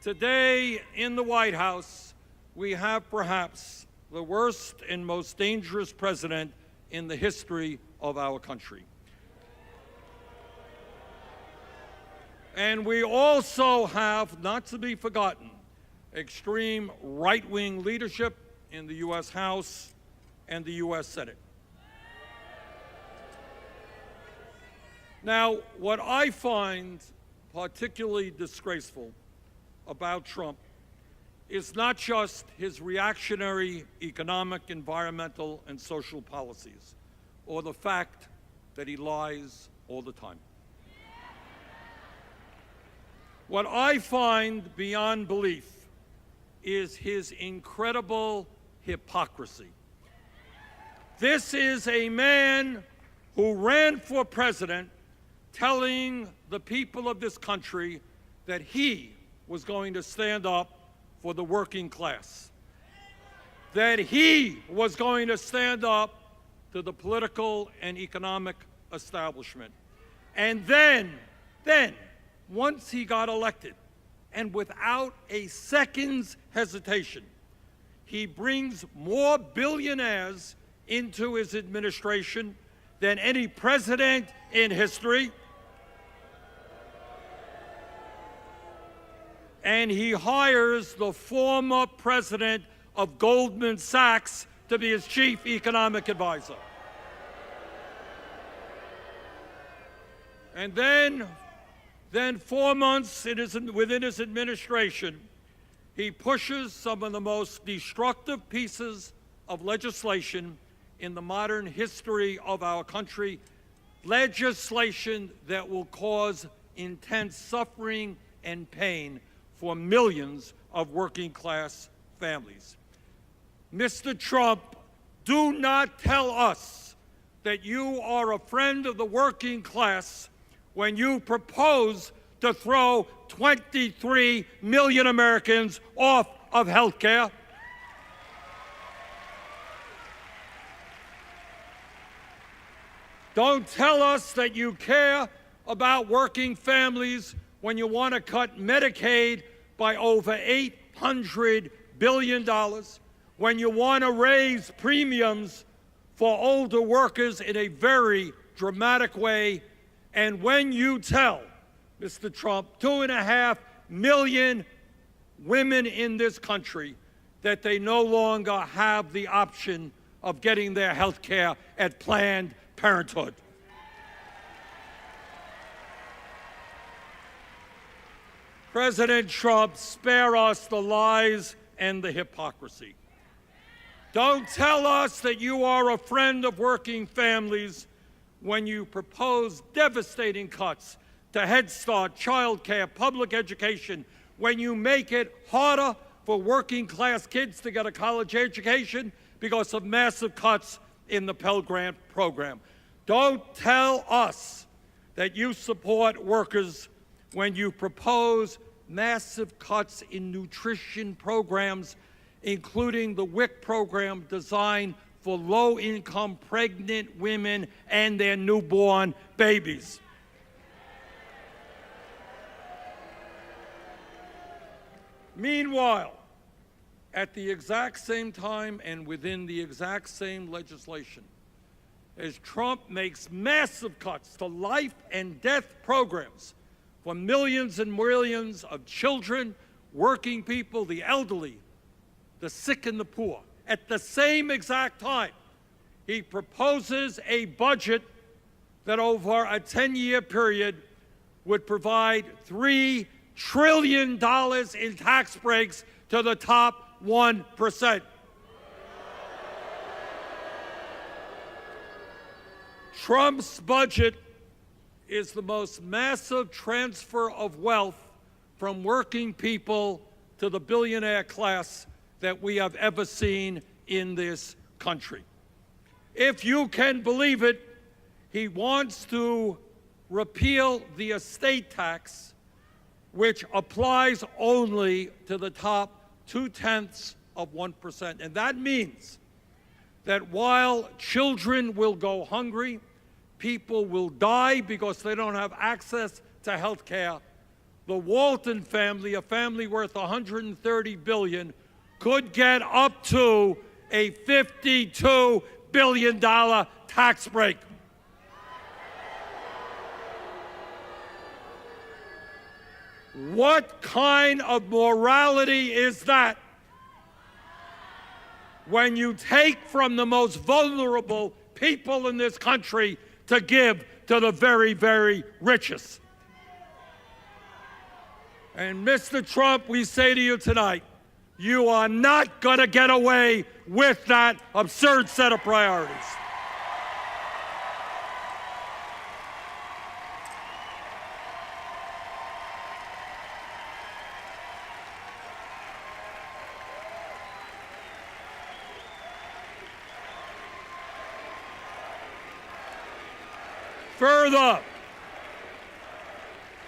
Today in the White House, we have perhaps the worst and most dangerous president in the history of our country. And we also have, not to be forgotten, extreme right-wing leadership in the U.S. House and the U.S. Senate. Now, what I find particularly disgraceful about Trump is not just his reactionary economic, environmental, and social policies, or the fact that he lies all the time. What I find beyond belief is his incredible hypocrisy. This is a man who ran for president telling the people of this country that he was going to stand up for the working class, that he was going to stand up to the political and economic establishment. And then, once he got elected, and without a second's hesitation, he brings more billionaires into his administration than any president in history. And he hires the former president of Goldman Sachs to be his chief economic advisor. And then 4 months within his administration, he pushes some of the most destructive pieces of legislation in the modern history of our country, legislation that will cause intense suffering and pain for millions of working-class families. Mr. Trump, do not tell us that you are a friend of the working class when you propose to throw 23 million Americans off of health care. Don't tell us that you care about working families when you want to cut Medicaid by over $800 billion, when you want to raise premiums for older workers in a very dramatic way, and when you tell, Mr. Trump, 2.5 million women in this country that they no longer have the option of getting their health care at Planned Parenthood. President Trump, spare us the lies and the hypocrisy. Don't tell us that you are a friend of working families when you propose devastating cuts to Head Start, child care, public education, when you make it harder for working class kids to get a college education because of massive cuts in the Pell Grant program. Don't tell us that you support workers when you propose massive cuts in nutrition programs, including the WIC program designed for low-income pregnant women and their newborn babies. Meanwhile, at the exact same time and within the exact same legislation, as Trump makes massive cuts to life and death programs for millions and millions of children, working people, the elderly, the sick and the poor. At the same exact time, he proposes a budget that over a 10-year period would provide $3 trillion in tax breaks to the top 1%. Trump's budget is the most massive transfer of wealth from working people to the billionaire class that we have ever seen in this country. If you can believe it, he wants to repeal the estate tax, which applies only to the top 0.2%. And that means that while children will go hungry, people will die because they don't have access to health care, the Walton family, a family worth $130 billion, could get up to a $52 billion tax break. What kind of morality is that when you take from the most vulnerable people in this country to give to the very, very richest? And Mr. Trump, we say to you tonight, you are not going to get away with that absurd set of priorities.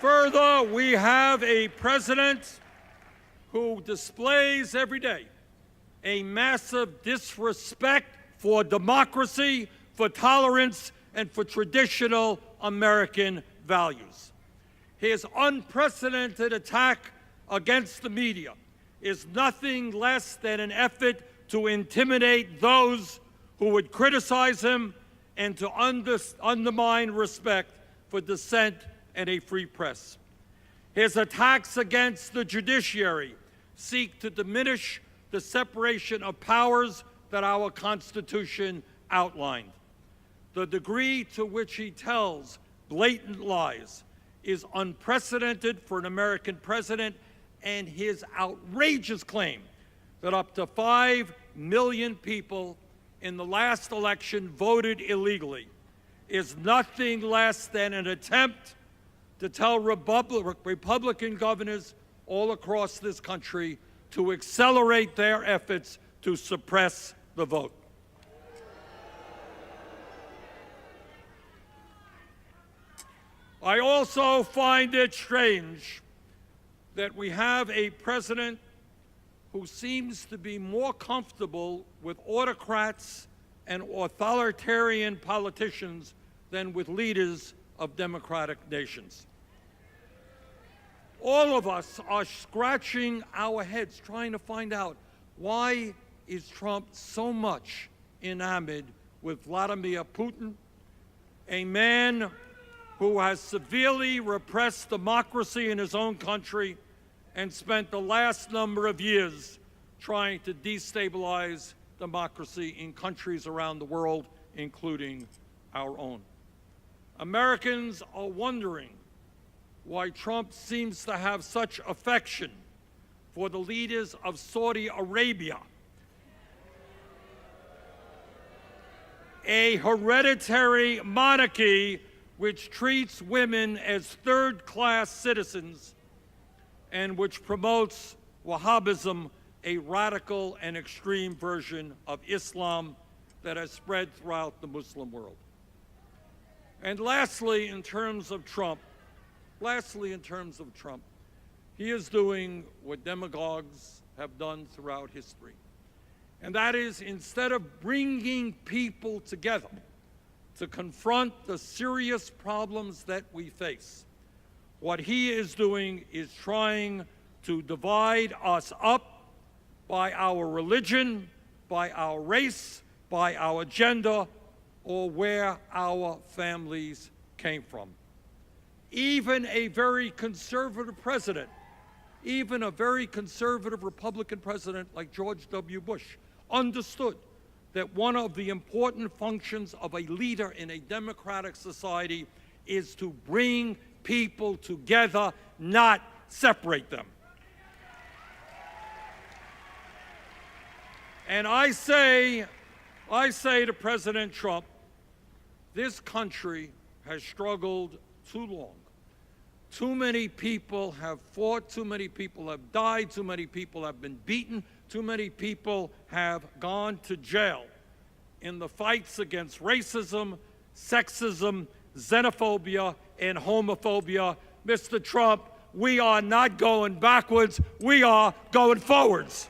Further, we have a president who displays every day a massive disrespect for democracy, for tolerance, and for traditional American values. His unprecedented attack against the media is nothing less than an effort to intimidate those who would criticize him and to undermine respect for dissent and a free press. His attacks against the judiciary seek to diminish the separation of powers that our Constitution outlined. The degree to which he tells blatant lies is unprecedented for an American president, and his outrageous claim that up to 5 million people in the last election voted illegally is nothing less than an attempt to tell Republican governors all across this country to accelerate their efforts to suppress the vote. I also find it strange that we have a president who seems to be more comfortable with autocrats and authoritarian politicians than with leaders of democratic nations. All of us are scratching our heads trying to find out, why is Trump so much enamored with Vladimir Putin, a man who has severely repressed democracy in his own country and spent the last number of years trying to destabilize democracy in countries around the world, including our own. Americans are wondering why Trump seems to have such affection for the leaders of Saudi Arabia, a hereditary monarchy which treats women as third-class citizens and which promotes Wahhabism, a radical and extreme version of Islam that has spread throughout the Muslim world. And lastly, in terms of Trump, he is doing what demagogues have done throughout history. And that is, instead of bringing people together to confront the serious problems that we face, what he is doing is trying to divide us up by our religion, by our race, by our gender, or where our families came from. Even a very conservative president, even a very conservative Republican president like George W. Bush, understood that one of the important functions of a leader in a democratic society is to bring people together, not separate them. And I say to President Trump, this country has struggled too long. Too many people have fought, too many people have died, too many people have been beaten, too many people have gone to jail in the fights against racism, sexism, xenophobia, and homophobia. Mr. Trump, we are not going backwards, we are going forwards.